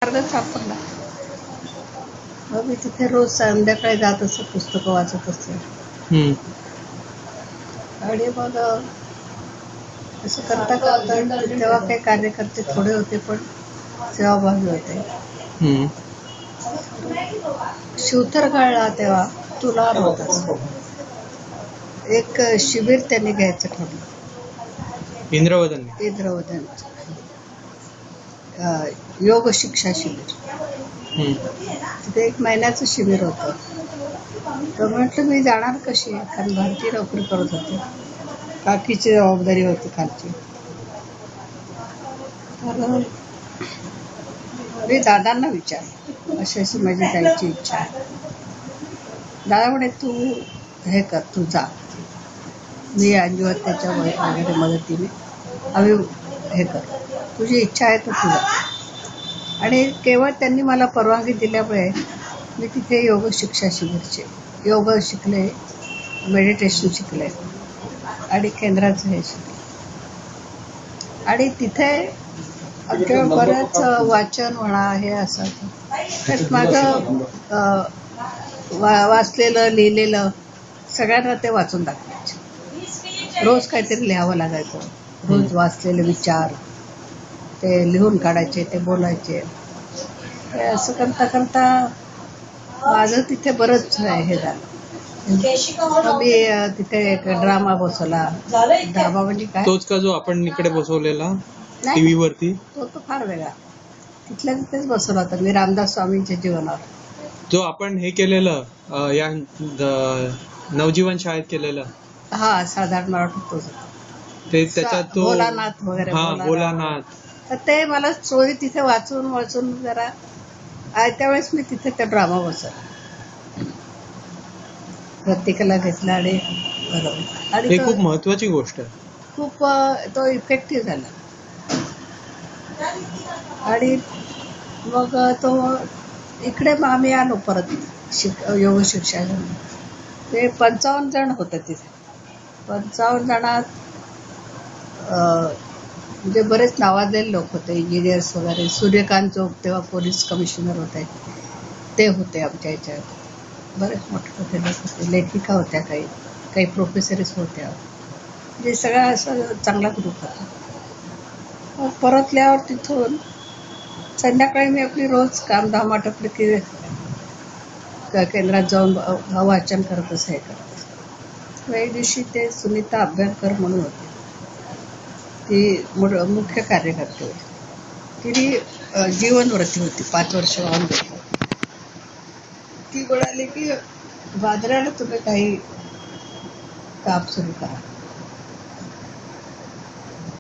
मार्गच सापडला. मग मी तिथे रोज संध्याकाळी जात असे, पुस्तकं वाचत असते. आणि मग असं करता करता तेव्हा काही कार्यकर्ते थोडे होते, पण सेवाभावी होते. शिवथर कळला तेव्हा तुला होता. एक शिबिर त्यांनी घ्यायचं ठरलं, इंद्रवदन योग शिक्षा शिबिर. तिथे 1 महिन्याचं शिबिर होतं. तर म्हटलं मी जाणार कशी, कारण भारतीय नोकरी करत होते, बाकीची जबाबदारी होती खालची. तर मी दादांना विचारलं, अशी अशी माझी जायची इच्छा आहे. दादा म्हणे तू हे कर, तू जा, मी अंजू त्याच्या वगैरे मदतीने आम्ही हे कर, तुझी इच्छा आहे तर तू जा. आणि केवळ त्यांनी मला परवानगी दिल्यामुळे मी तिथे योग शिक्षा शिबिरचे योग शिकले, मेडिटेशन शिकले आणि केंद्राचं हे शिकले. आणि तिथे आमच्या बरंच वाचन म्हणा हे असं, त्यात माझं वाचलेलं लिहिलेलं सगळ्यांना ते वाचून दाखवायचे. रोज काहीतरी लिहावं लागायचं, रोज वाचलेले विचार ते लिहून काढायचे, ते बोलायचे. असं करता करता माझं तिथे बरंच हे झालं. मी तिथे एक ड्रामा बसवला. ड्रामा म्हणजे काय, तोच का जो आपण इकडे बसवलेला टीव्ही वरती? तो फार वेगळा. तिथल्या तिथेच बसवला होता मी, रामदास स्वामींच्या जीवनावर. जो आपण हे केलेलं या नवजीवन शाळेत केलेलं. हा, साधारण मला वाटतं ते त्याच्यात तो भोलानाथ वगैरे. भोलानाथ. तर ते मला स्टोरी तिथे वाचून वाचून जरा त्यावेळेस मी तिथे त्या ड्रामा बसवला, प्रत्येकाला घेतला आणि बरोबर. आणि खूप महत्वाची गोष्ट आहे. खूप तो इफेक्टिव्ह झाला. आणि मग तो इकडे आम्ही आलो परत योग शिक्षा. ते 55 जण होते तिथे. 55 जणात म्हणजे बरेच नावाजलेले लोक होते, इंजिनियर्स वगैरे. सूर्यकांत चौक तेव्हा पोलीस कमिशनर होते, ते होते आमच्या ह्याच्यात. बरेच मोठे मोठे लोक होते, लेखिका होत्या, काही प्रोफेसरीज होत्या. म्हणजे सगळा असं चांगला ग्रुप होता. मग परतल्यावर तिथून संध्याकाळी मी आपली रोज कामधाम आटपली की केंद्रात जाऊन वाचन करत असं हे करत असं. एक दिवशी ते सुनीता अभ्यंकर म्हणून होते, ती मुख्य कार्यकर्ते होती. तिने जीवनव्रती होती, 5 वर्ष वाहून गेली. ती म्हणाली की वादळाला तुम्ही काही काम सुरू करा.